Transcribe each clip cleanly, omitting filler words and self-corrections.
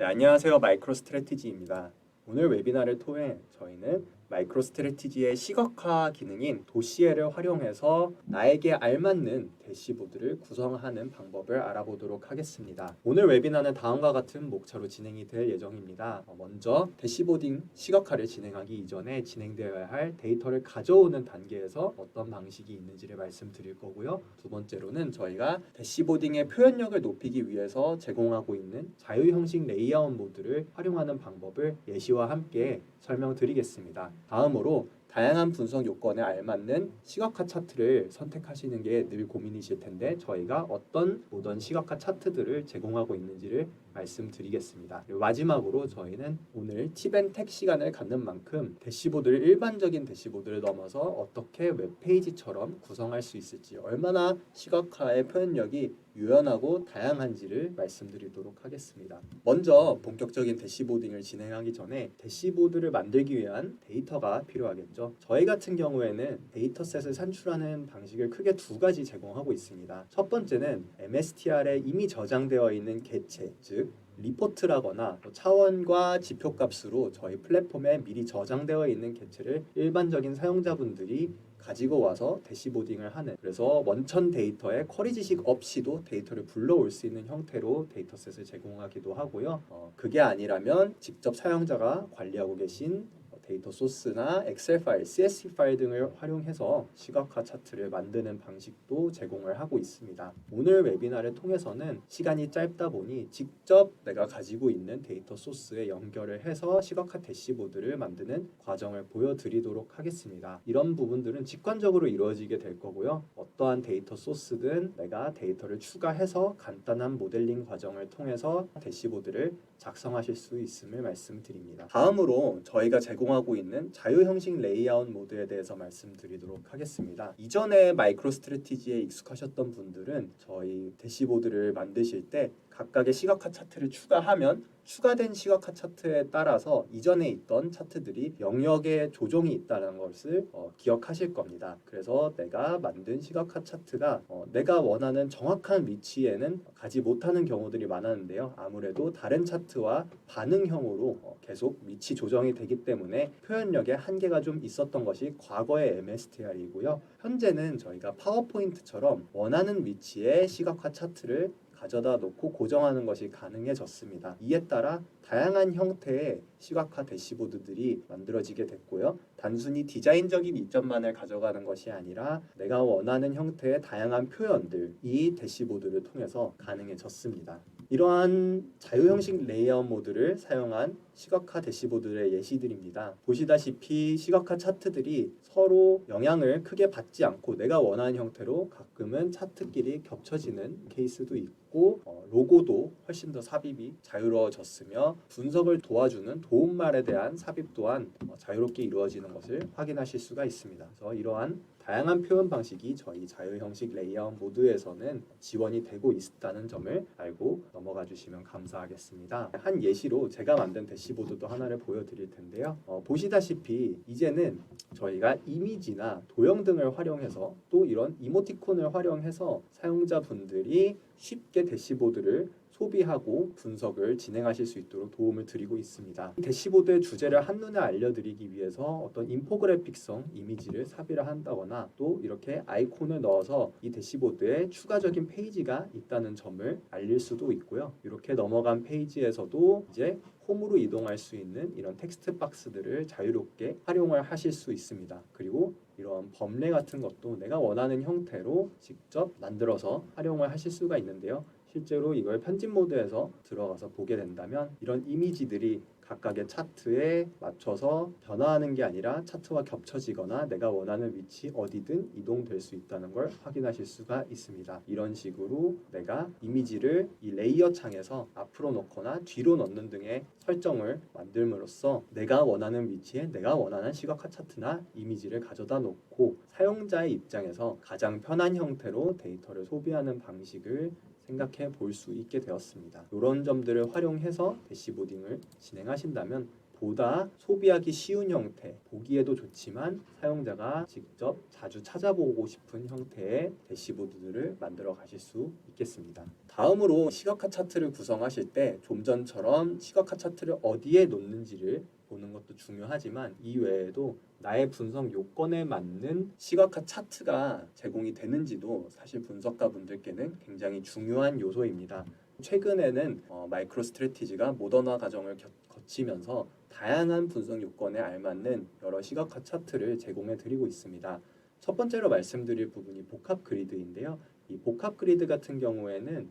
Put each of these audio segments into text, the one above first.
네, 안녕하세요. 마이크로 스트래티지입니다. 오늘 웨비나를 통해 저희는 마이크로 스트래티지의 시각화 기능인 도시에를 활용해서 나에게 알맞는 대시보드를 구성하는 방법을 알아보도록 하겠습니다. 오늘 웨비나는 다음과 같은 목차로 진행이 될 예정입니다. 먼저 대시보딩 시각화를 진행하기 이전에 진행되어야 할 데이터를 가져오는 단계에서 어떤 방식이 있는지를 말씀드릴 거고요. 두 번째로는 저희가 대시보딩의 표현력을 높이기 위해서 제공하고 있는 자유형식 레이아웃 모드를 활용하는 방법을 예시와 함께 설명드리겠습니다. 다음으로 다양한 분석 요건에 알맞는 시각화 차트를 선택하시는 게 늘 고민이실 텐데 저희가 어떤 모던 시각화 차트들을 제공하고 있는지를 말씀드리겠습니다. 그리고 마지막으로 저희는 오늘 팁앤텍 시간을 갖는 만큼 대시보드를 일반적인 대시보드를 넘어서 어떻게 웹페이지처럼 구성할 수 있을지, 얼마나 시각화의 표현력이 유연하고 다양한지를 말씀드리도록 하겠습니다. 먼저 본격적인 대시보딩을 진행하기 전에 대시보드를 만들기 위한 데이터가 필요하겠죠. 저희 같은 경우에는 데이터셋을 산출하는 방식을 크게 두 가지 제공하고 있습니다. 첫 번째는 MSTR에 이미 저장되어 있는 객체, 즉 리포트라거나 차원과 지표값으로 저희 플랫폼에 미리 저장되어 있는 객체를 일반적인 사용자분들이 가지고 와서 대시보딩을 하는, 그래서 원천 데이터에 쿼리 지식 없이도 데이터를 불러올 수 있는 형태로 데이터셋을 제공하기도 하고요. 그게 아니라면 직접 사용자가 관리하고 계신 데이터 소스나 엑셀 파일, CSV 파일 등을 활용해서 시각화 차트를 만드는 방식도 제공을 하고 있습니다. 오늘 웨비나를 통해서는 시간이 짧다 보니 직접 내가 가지고 있는 데이터 소스에 연결을 해서 시각화 대시보드를 만드는 과정을 보여드리도록 하겠습니다. 이런 부분들은 직관적으로 이루어지게 될 거고요. 어떠한 데이터 소스든 내가 데이터를 추가해서 간단한 모델링 과정을 통해서 대시보드를 작성하실 수 있음을 말씀드립니다. 다음으로 저희가 제공하고 있는 자유형식 레이아웃 모드에 대해서 말씀드리도록 하겠습니다. 이전에 마이크로 스트래티지에 익숙하셨던 분들은 저희 대시보드를 만드실 때 각각의 시각화 차트를 추가하면 추가된 시각화 차트에 따라서 이전에 있던 차트들이 영역에 조정이 있다는 것을 기억하실 겁니다. 그래서 내가 만든 시각화 차트가 내가 원하는 정확한 위치에는 가지 못하는 경우들이 많았는데요. 아무래도 다른 차트와 반응형으로 계속 위치 조정이 되기 때문에 표현력에 한계가 좀 있었던 것이 과거의 MSTR이고요. 현재는 저희가 파워포인트처럼 원하는 위치에 시각화 차트를 가져다 놓고 고정하는 것이 가능해졌습니다. 이에 따라 다양한 형태의 시각화 대시보드들이 만들어지게 됐고요. 단순히 디자인적인 이점만을 가져가는 것이 아니라 내가 원하는 형태의 다양한 표현들, 이 대시보드를 통해서 가능해졌습니다. 이러한 자유형식 레이아웃 모드를 사용한 시각화 대시보드의 예시들입니다. 보시다시피 시각화 차트들이 서로 영향을 크게 받지 않고 내가 원하는 형태로 가끔은 차트끼리 겹쳐지는 케이스도 있고 로고도 훨씬 더 삽입이 자유로워졌으며 분석을 도와주는 도움말에 대한 삽입 또한 자유롭게 이루어지는 것을 확인하실 수가 있습니다. 그래서 이러한 다양한 표현 방식이 저희 자유형식 레이아웃 모드에서는 지원이 되고 있다는 점을 알고 넘어가 주시면 감사하겠습니다. 한 예시로 제가 만든 대시보드도 하나를 보여드릴 텐데요. 보시다시피 이제는 저희가 이미지나 도형 등을 활용해서 또 이런 이모티콘을 활용해서 사용자분들이 쉽게 대시보드를 소비하고 분석을 진행하실 수 있도록 도움을 드리고 있습니다. 대시보드의 주제를 한눈에 알려드리기 위해서 어떤 인포그래픽성 이미지를 삽입을 한다거나 또 이렇게 아이콘을 넣어서 이 대시보드에 추가적인 페이지가 있다는 점을 알릴 수도 있고요. 이렇게 넘어간 페이지에서도 이제 홈으로 이동할 수 있는 이런 텍스트 박스들을 자유롭게 활용을 하실 수 있습니다. 그리고 이런 범례 같은 것도 내가 원하는 형태로 직접 만들어서 활용을 하실 수가 있는데요. 실제로 이걸 편집 모드에서 들어가서 보게 된다면 이런 이미지들이 각각의 차트에 맞춰서 변화하는 게 아니라 차트와 겹쳐지거나 내가 원하는 위치 어디든 이동될 수 있다는 걸 확인하실 수가 있습니다. 이런 식으로 내가 이미지를 이 레이어 창에서 앞으로 놓거나 뒤로 넣는 등의 설정을 만들므로써 내가 원하는 위치에 내가 원하는 시각화 차트나 이미지를 가져다 놓고 사용자의 입장에서 가장 편한 형태로 데이터를 소비하는 방식을 생각해 볼 수 있게 되었습니다. 이런 점들을 활용해서 대시보딩을 진행하신다면 보다 소비하기 쉬운 형태, 보기에도 좋지만 사용자가 직접 자주 찾아보고 싶은 형태의 대시보드들을 만들어 가실 수 있겠습니다. 다음으로 시각화 차트를 구성하실 때 좀 전처럼 시각화 차트를 어디에 놓는지를 보는 것도 중요하지만 이 외에도 나의 분석 요건에 맞는 시각화 차트가 제공이 되는지도 사실 분석가 분들께는 굉장히 중요한 요소입니다. 최근에는 마이크로 스트래티지가 모던화 과정을 거치면서 다양한 분석 요건에 알맞는 여러 시각화 차트를 제공해 드리고 있습니다. 첫 번째로 말씀드릴 부분이 복합 그리드인데요. 이 복합 그리드 같은 경우에는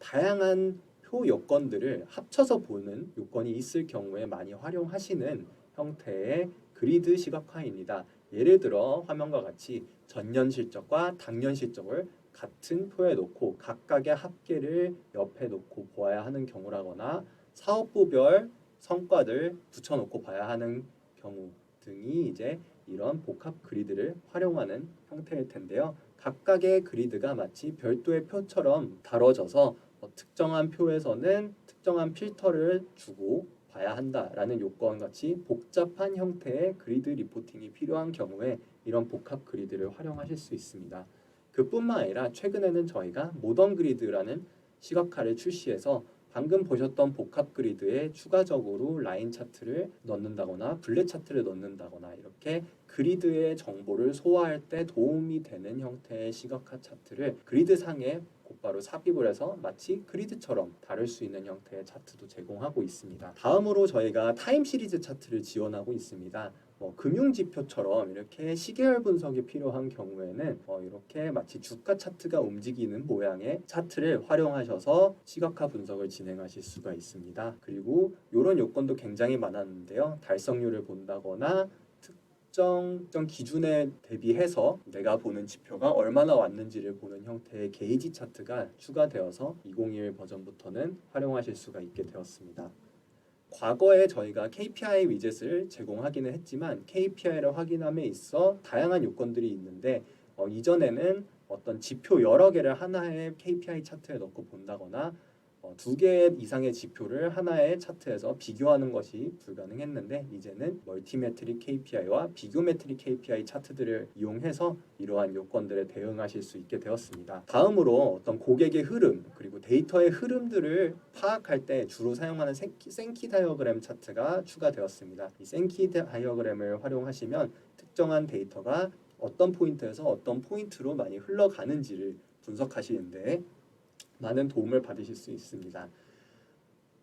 다양한 표 요건들을 합쳐서 보는 요건이 있을 경우에 많이 활용하시는 형태의 그리드 시각화입니다. 예를 들어 화면과 같이 전년 실적과 당년 실적을 같은 표에 놓고 각각의 합계를 옆에 놓고 보아야 하는 경우라거나 사업부별 성과들 붙여놓고 봐야 하는 경우 등이 이제 이런 복합 그리드를 활용하는 형태일 텐데요. 각각의 그리드가 마치 별도의 표처럼 다뤄져서 특정한 표에서는 특정한 필터를 주고 봐야 한다라는 요건 같이 복잡한 형태의 그리드 리포팅이 필요한 경우에 이런 복합 그리드를 활용하실 수 있습니다. 그뿐만 아니라 최근에는 저희가 모던 그리드라는 시각화를 출시해서 방금 보셨던 복합 그리드에 추가적으로 라인 차트를 넣는다거나 블렛 차트를 넣는다거나 이렇게 그리드의 정보를 소화할 때 도움이 되는 형태의 시각화 차트를 그리드 상에 곧바로 삽입을 해서 마치 그리드처럼 다룰 수 있는 형태의 차트도 제공하고 있습니다. 다음으로 저희가 타임 시리즈 차트를 지원하고 있습니다. 금융지표처럼 이렇게 시계열 분석이 필요한 경우에는 이렇게 마치 주가 차트가 움직이는 모양의 차트를 활용하셔서 시각화 분석을 진행하실 수가 있습니다. 그리고 이런 요건도 굉장히 많았는데요. 달성률을 본다거나 특정 기준에 대비해서 내가 보는 지표가 얼마나 왔는지를 보는 형태의 게이지 차트가 추가되어서 2021 버전부터는 활용하실 수가 있게 되었습니다. 과거에 저희가 KPI 위젯을 제공하기는 했지만 KPI를 확인함에 있어 다양한 요건들이 있는데 이전에는 어떤 지표 여러 개를 하나의 KPI 차트에 넣고 본다거나 두 개 이상의 지표를 하나의 차트에서 비교하는 것이 불가능했는데 이제는 멀티매트릭 KPI와 비교매트릭 KPI 차트들을 이용해서 이러한 요건들에 대응하실 수 있게 되었습니다. 다음으로 어떤 고객의 흐름 그리고 데이터의 흐름들을 파악할 때 주로 사용하는 생키 다이어그램 차트가 추가되었습니다. 이 생키 다이어그램을 활용하시면 특정한 데이터가 어떤 포인트에서 어떤 포인트로 많이 흘러가는지를 분석하시는데 많은 도움을 받으실 수 있습니다.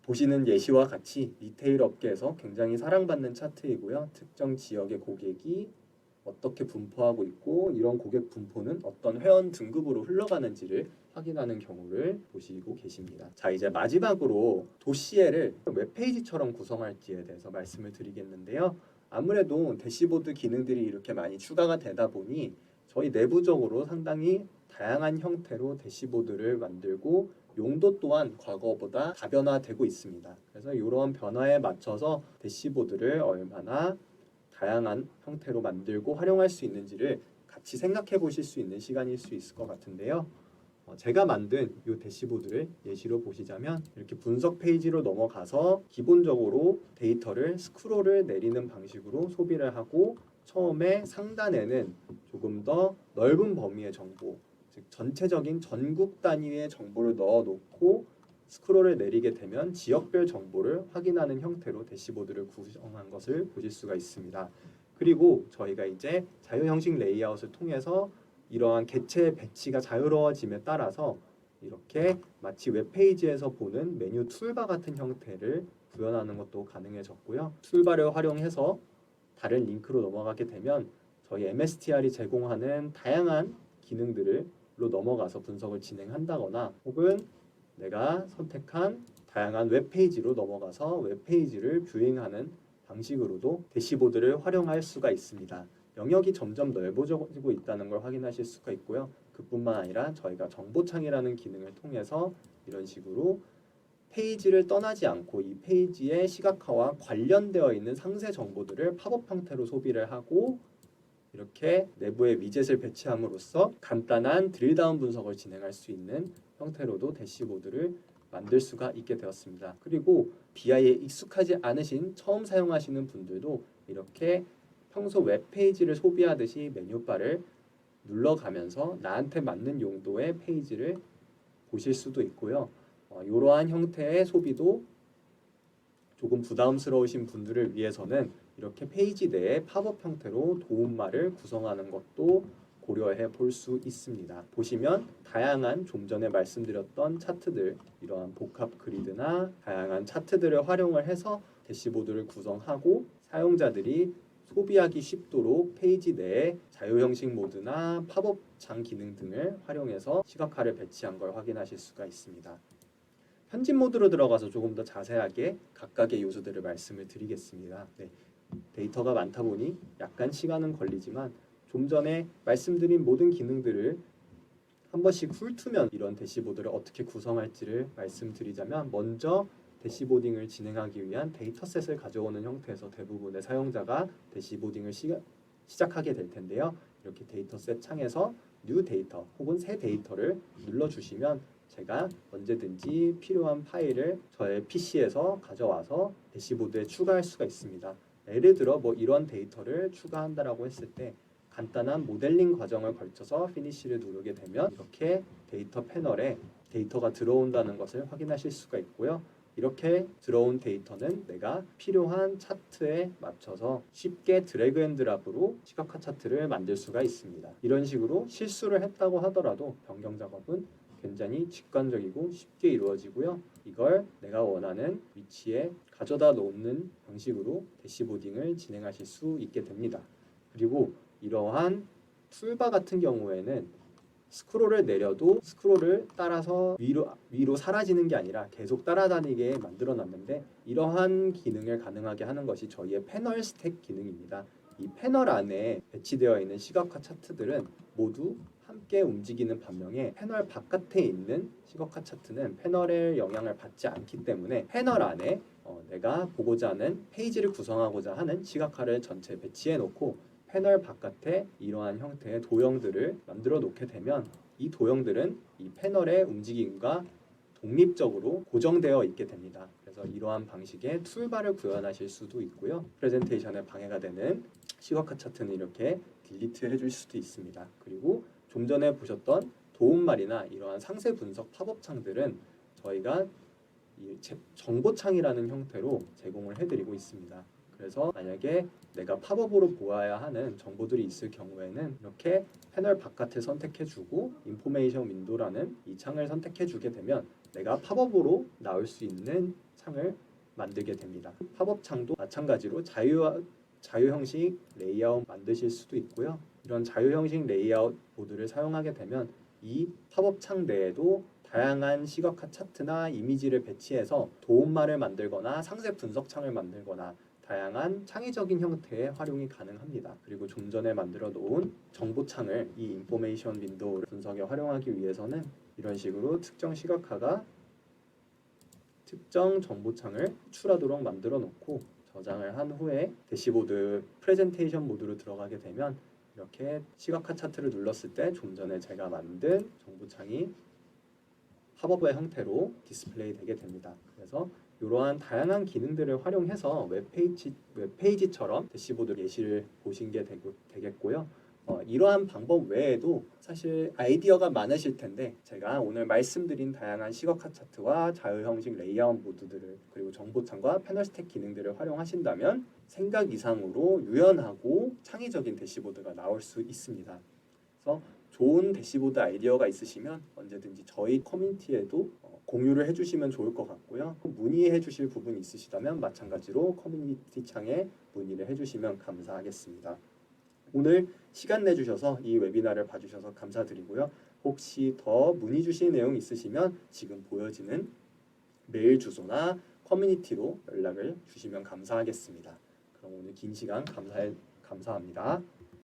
보시는 예시와 같이 리테일 업계에서 굉장히 사랑받는 차트이고요. 특정 지역의 고객이 어떻게 분포하고 있고 이런 고객 분포는 어떤 회원 등급으로 흘러가는지를 확인하는 경우를 보시고 계십니다. 자, 이제 마지막으로 도시에를 웹페이지처럼 구성할지에 대해서 말씀을 드리겠는데요. 아무래도 대시보드 기능들이 이렇게 많이 추가가 되다 보니 저희 내부적으로 상당히 다양한 형태로 대시보드를 만들고 용도 또한 과거보다 다변화되고 있습니다. 그래서 이러한 변화에 맞춰서 대시보드를 얼마나 다양한 형태로 만들고 활용할 수 있는지를 같이 생각해 보실 수 있는 시간일 수 있을 것 같은데요. 제가 만든 이 대시보드를 예시로 보시자면 이렇게 분석 페이지로 넘어가서 기본적으로 데이터를 스크롤을 내리는 방식으로 소비를 하고 처음에 상단에는 조금 더 넓은 범위의 정보 즉 전체적인 전국 단위의 정보를 넣어놓고 스크롤을 내리게 되면 지역별 정보를 확인하는 형태로 대시보드를 구성한 것을 보실 수가 있습니다. 그리고 저희가 이제 자유 형식 레이아웃을 통해서 이러한 개체 배치가 자유로워짐에 따라서 이렇게 마치 웹페이지에서 보는 메뉴 툴바 같은 형태를 구현하는 것도 가능해졌고요. 툴바를 활용해서 다른 링크로 넘어가게 되면 저희 MSTR이 제공하는 다양한 기능들로 넘어가서 분석을 진행한다거나 혹은 내가 선택한 다양한 웹페이지로 넘어가서 웹페이지를 뷰잉하는 방식으로도 대시보드를 활용할 수가 있습니다. 영역이 점점 넓어지고 있다는 걸 확인하실 수가 있고요. 그뿐만 아니라 저희가 정보창이라는 기능을 통해서 이런 식으로 페이지를 떠나지 않고 이 페이지의 시각화와 관련되어 있는 상세 정보들을 팝업 형태로 소비를 하고 이렇게 내부에 위젯을 배치함으로써 간단한 드릴다운 분석을 진행할 수 있는 형태로도 대시보드를 만들 수가 있게 되었습니다. 그리고 BI에 익숙하지 않으신 처음 사용하시는 분들도 이렇게 평소 웹페이지를 소비하듯이 메뉴바를 눌러가면서 나한테 맞는 용도의 페이지를 보실 수도 있고요. 이러한 형태의 소비도 조금 부담스러우신 분들을 위해서는 이렇게 페이지 내에 팝업 형태로 도움말을 구성하는 것도 고려해 볼 수 있습니다. 보시면 다양한 좀 전에 말씀드렸던 차트들, 이러한 복합 그리드나 다양한 차트들을 활용을 해서 대시보드를 구성하고 사용자들이 소비하기 쉽도록 페이지 내에 자유형식 모드나 팝업 창 기능 등을 활용해서 시각화를 배치한 걸 확인하실 수가 있습니다. 편집 모드로 들어가서 조금 더 자세하게 각각의 요소들을 말씀을 드리겠습니다. 네, 데이터가 많다 보니 약간 시간은 걸리지만 좀 전에 말씀드린 모든 기능들을 한 번씩 훑으면 이런 대시보드를 어떻게 구성할지를 말씀드리자면, 먼저 대시보딩을 진행하기 위한 데이터셋을 가져오는 형태에서 대부분의 사용자가 대시보딩을 시작하게 될 텐데요. 이렇게 데이터셋 창에서 뉴 데이터 혹은 새 데이터를 눌러주시면 제가 언제든지 필요한 파일을 저의 PC에서 가져와서 대시보드에 추가할 수가 있습니다. 예를 들어 이런 데이터를 추가한다라고 했을 때 간단한 모델링 과정을 거쳐서 피니시를 누르게 되면 이렇게 데이터 패널에 데이터가 들어온다는 것을 확인하실 수가 있고요. 이렇게 들어온 데이터는 내가 필요한 차트에 맞춰서 쉽게 드래그 앤 드랍으로 시각화 차트를 만들 수가 있습니다. 이런 식으로 실수를 했다고 하더라도 변경 작업은 굉장히 직관적이고 쉽게 이루어지고요. 이걸 내가 원하는 위치에 가져다 놓는 방식으로 대시보딩을 진행하실 수 있게 됩니다. 그리고 이러한 툴바 같은 경우에는 스크롤을 내려도 스크롤을 따라서 위로 사라지는 게 아니라 계속 따라다니게 만들어 놨는데, 이러한 기능을 가능하게 하는 것이 저희의 패널 스택 기능입니다. 이 패널 안에 배치되어 있는 시각화 차트들은 모두 함께 움직이는 반면에 패널 바깥에 있는 시각화 차트는 패널의 영향을 받지 않기 때문에 패널 안에 내가 보고자 하는 페이지를 구성하고자 하는 시각화를 전체 배치해 놓고 패널 바깥에 이러한 형태의 도형들을 만들어 놓게 되면 이 도형들은 이 패널의 움직임과 독립적으로 고정되어 있게 됩니다. 그래서 이러한 방식의 툴바를 구현하실 수도 있고요. 프레젠테이션에 방해가 되는 시각화 차트는 이렇게 딜리트 해줄 수도 있습니다. 그리고 좀 전에 보셨던 도움말이나 이러한 상세 분석 팝업 창들은 저희가 이 정보창이라는 형태로 제공을 해드리고 있습니다. 그래서 만약에 내가 팝업으로 보아야 하는 정보들이 있을 경우에는 이렇게 패널 바깥을 선택해주고 인포메이션 윈도라는 이 창을 선택해주게 되면 내가 팝업으로 나올 수 있는 창을 만들게 됩니다. 팝업 창도 마찬가지로 자유형식 레이아웃 만드실 수도 있고요. 이런 자유형식 레이아웃 모드를 사용하게 되면 이 팝업 창 내에도 다양한 시각화 차트나 이미지를 배치해서 도움말을 만들거나 상세 분석 창을 만들거나 다양한 창의적인 형태의 활용이 가능합니다. 그리고 좀 전에 만들어 놓은 정보창을 이 인포메이션 윈도우 분석에 활용하기 위해서는 이런 식으로 특정 시각화가 특정 정보창을 추출하도록 만들어 놓고 저장을 한 후에 대시보드 프레젠테이션 모드로 들어가게 되면 이렇게 시각화 차트를 눌렀을 때 좀 전에 제가 만든 정보창이 팝업의 형태로 디스플레이 되게 됩니다. 그래서 이러한 다양한 기능들을 활용해서 웹페이지처럼 대시보드 예시를 보신 게 되겠고요. 이러한 방법 외에도 사실 아이디어가 많으실 텐데 제가 오늘 말씀드린 다양한 시각화 차트와 자유형식 레이아웃 모드들을 그리고 정보창과 패널 스택 기능들을 활용하신다면 생각 이상으로 유연하고 창의적인 대시보드가 나올 수 있습니다. 그래서 좋은 대시보드 아이디어가 있으시면 언제든지 저희 커뮤니티에도 공유를 해주시면 좋을 것 같고요. 문의해 주실 부분이 있으시다면 마찬가지로 커뮤니티 창에 문의를 해주시면 감사하겠습니다. 오늘 시간 내주셔서 이 웨비나를 봐주셔서 감사드리고요. 혹시 더 문의 주실 내용 있으시면 지금 보여지는 메일 주소나 커뮤니티로 연락을 주시면 감사하겠습니다. 그럼 오늘 긴 시간 감사합니다.